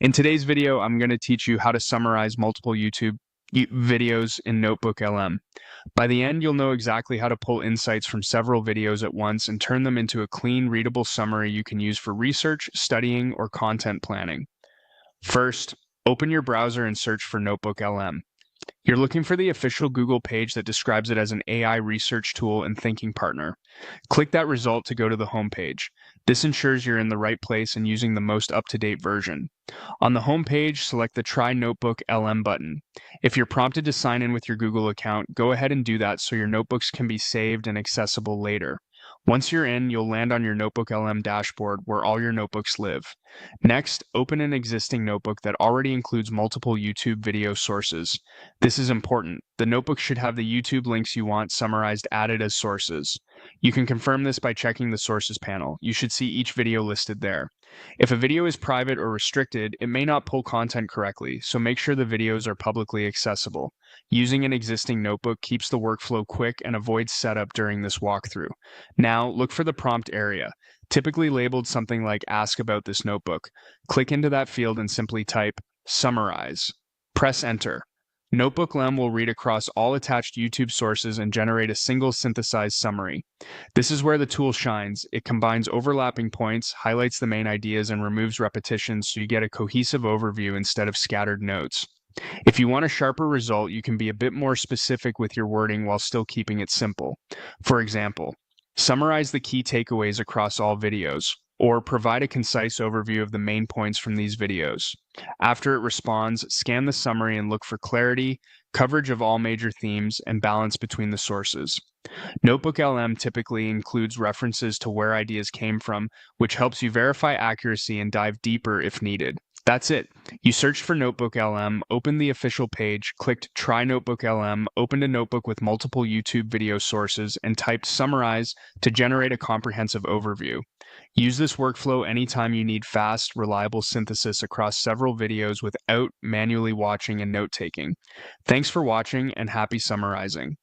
In today's video, I'm going to teach you how to summarize multiple YouTube videos in NotebookLM. By the end, you'll know exactly how to pull insights from several videos at once and turn them into a clean, readable summary you can use for research, studying, or content planning. First, open your browser and search for NotebookLM. You're looking for the official Google page that describes it as an AI research tool and thinking partner. Click that result to go to the home page. This ensures you're in the right place and using the most up-to-date version. On the home page, select the Try Notebook LM button. If you're prompted to sign in with your Google account, go ahead and do that so your notebooks can be saved and accessible later. Once you're in, you'll land on your NotebookLM dashboard where all your notebooks live. Next, open an existing notebook that already includes multiple YouTube video sources. This is important. The notebook should have the YouTube links you want summarized added as sources. You can confirm this by checking the sources panel. You should see each video listed there. If a video is private or restricted, it may not pull content correctly, so make sure the videos are publicly accessible. Using an existing notebook keeps the workflow quick and avoids setup during this walkthrough. Now, look for the prompt area, typically labeled something like Ask About This Notebook. Click into that field and simply type Summarize. Press Enter. NotebookLM will read across all attached YouTube sources and generate a single synthesized summary. This is where the tool shines. It combines overlapping points, highlights the main ideas, and removes repetitions so you get a cohesive overview instead of scattered notes. If you want a sharper result, you can be a bit more specific with your wording while still keeping it simple. For example, summarize the key takeaways across all videos, or provide a concise overview of the main points from these videos. After it responds, scan the summary and look for clarity, coverage of all major themes, and balance between the sources. NotebookLM typically includes references to where ideas came from, which helps you verify accuracy and dive deeper if needed. That's it. You searched for NotebookLM, opened the official page, clicked Try NotebookLM, opened a notebook with multiple YouTube video sources, and typed Summarize to generate a comprehensive overview. Use this workflow anytime you need fast, reliable synthesis across several videos without manually watching and note-taking. Thanks for watching and happy summarizing.